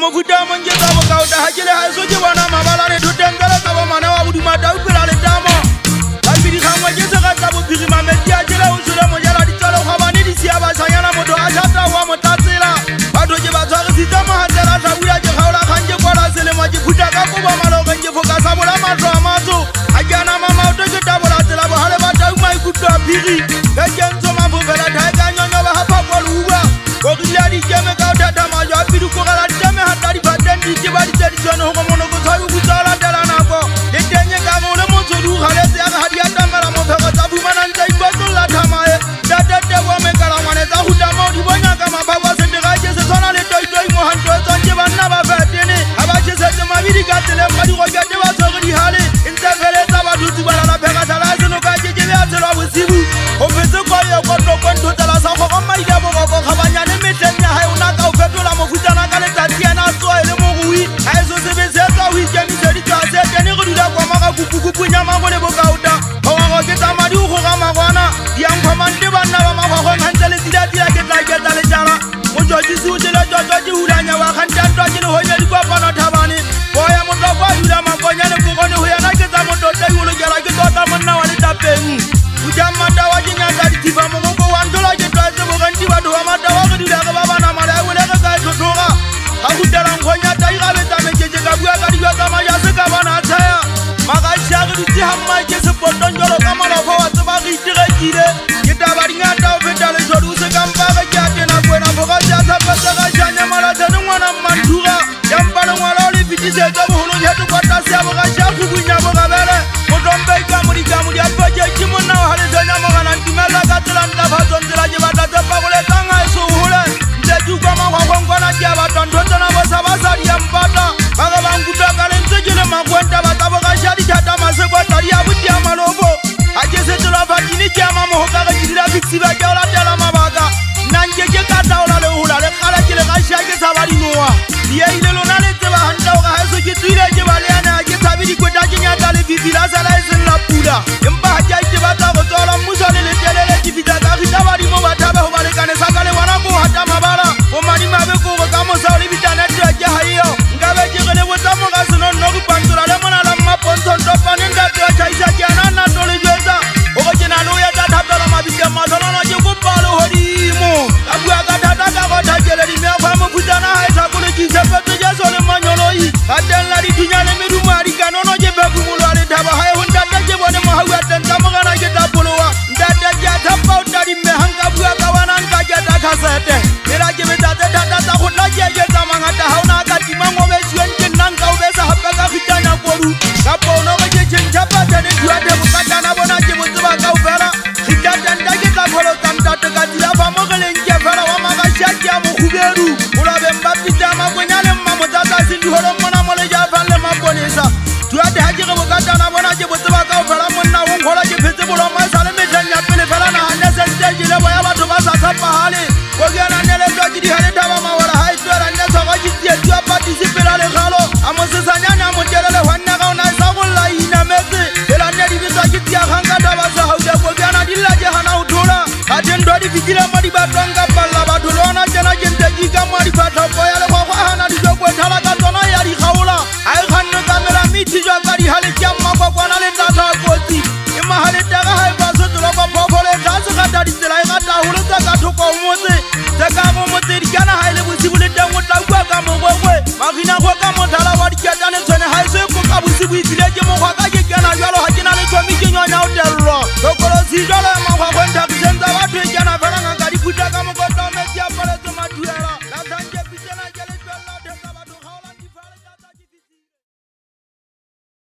mofuta mo ngeta Bokaota ha ke le ha so ke bona mabala le thotengela ka bo mana wa bodima ta upela le tamo ba bidi gangwa ke se ga tsa bophiri mamedi a jela o sole mo jela ditsalo ga bane di sia ba sanyana motho a thata wa motatsela ba tlo ke ba tsare sita mo handela tla buya ke gaola khanje kwala sele mo ke phuta ka go ba malo ga ke foka sa bola matlo a matso a kana mama o to ke tabola tsela bo hale ba ta uma ikutlwa phiri ga ke ntso mabobela tha ka nyonyo ba ha pa go luwa go rile di keme ka o thata ma jo a pidu ko gala tame ha ta di baten di ke ba di tse di tsone go mono go tshwa go tsala dela nako le tenye ka mo le motso du gale tse ya ga di atamela mo phego tsa bumana ntse ipotlo la thamae data te wa me kala ngwane tsa go tama di bonya ka mababa se te ga ke se tsona le toitoi mo hanto tsa ke banna ba fatene ha ba ke se tse mabidi ka tsele ba di go ke te ba tsore di hale ntse fele tsa ba dutsi ba la phega sala se no ka ke be a tsela bosibu o fetse kwa ye go to kwento tla sa go ma ida bo go khabanya le metleng ya hae ona ka o fetola mo futana ka le tsatsi yana tsoa le mo gui ha eso se be se tsa weekend se di tsa se tene go dula kwa ma ga kuku nya ma go le Bokaota go go ke tsa madi go ga magwana di ang phomante banna ba ma go ngantse le tila ke tla le jara mo joji su le joji hulanya wa khanta ntwa ke le hoye di kwa pana thabane boya mo tla kwa dula makonya le go ne ho yana ke tsa mo tota yulo jara ke tota monna wa le tapeng o jamanda wa ke nyaka di tiba mo go wa ndola ke tla se mo ganti ba do wa mata wa ke dula ga ba bana mala o le ga ka thotoga ha go tela ngonya ta i ga be ta me ke ka bua ka di ka ma ya se ka bana tsaya maga shaga di ti hamma ke se potong jolo ka mala go wa tsaba ke itirekile ke ta ba di ngata o feta le jodu se ka mpa ga ke atena kwena boga ja tsa pasa ga janya mala tsene ngwana mandura ya mpa le ngwala le fitise tsa boholo ya to kwata se boga sha kubunya boga bele mo dombe ka mo di apa je ke monna wa le tsenya mo kana ntimela ka tsela nta ba tsontsela ke batla tsa pa go le tsanga e so hole ntle tu kwa ma go ngwana ke ba tondo tsena bo sa ba sa di ampata ba ga bang kuta ka le ntse ke le makwenta ba tsa boga sha di thata ma se kwa tari ya buti ya malobo a ke se tla ba dini ke ma mo ka ga di la fixi ba ke ola tela mabaka nange ke ka taola le hula le khala ke le ga sha ke sa ba di noa ye ile lona le tseba hanta o ga ha so ke tsile ke ba le yana ke tsabi di kweta ke nyaka le bibila sa la isen la pula empa ha ke ba tsa go tsola muso le telele ke fita ka khita ba di mo ba thabe ho ba le kane sa ka le wana go hata mabala o madi mabe ko go ka mo sa le bitana twa ke ha yo ngabe ke gele bo tsa mo ga seno no go pantsula le mona la mapontsho ntopane nda twa chaisa ke ana na to le jwetsa o go ke na lo ya tsa thapela mabitsa matlolo no ke go palo hodimo ka bua ka thata ka go thakele di me fa mo futana ha etsa go le ke sepetse ja so le manyoloi ka tella di dunya le meduma di kanono ke be go mulwa le thaba ha ho ntata ke bone mo ha wa tenta mo kana ke tapolowa ntata ke thapa o tadi me hanga bua ka wana nka ke ta khasete era ke be tata tata go la ke tsa mangata ha ona ka tima ngo be tswen ke nang ka o be sa hapa ka khitanya koru ka pono ke tjentja pa tane dua de mo katana bona ke mo tsaba ka o fela khitanya nda ke tla pholo tanta ka dira ba mo geleng ke fela wa maga sha ke mo khuberu o la be mbapita ma kwenya le mma mo tata se di holo mona mo le ja fa le maponesa dua de ha ke go katana bona ke mo tsaba ka o fela monna o ngola ke phetse bolo ma sa le metanya pele fela na hanya se stage le boya batho ba sa tsapa hale go ke na nele twa ke di hale taba ma wala ha itwela nne tsoga ke tie twa participate le galo a mo se sanyana mo telele hwanna ga ona sa go la ina metse ela nne di bitsa ke tia hanga taba sa ha go ke na di la je hana o thola a tendo di fitile mo di batwanga palla ba dolona tena ke nte di ka mo di batho boya le go hana di go thala ka tsona ya di gaola ai khanne kamera miti jwa ka di hale ke amma kwa kwana le tata kotsi e mahale taga ha ba so tlo ba phofole tsa ka ta di tsela e ga ta holo tsa ka thoko motse tsa ka mo motse di kana ha ile bosibu le teng o tla kwa ka mo gwe magina go ka mo thala wa di ketane tsone ha se ko ka bosibu e tsile ke mo gwa ka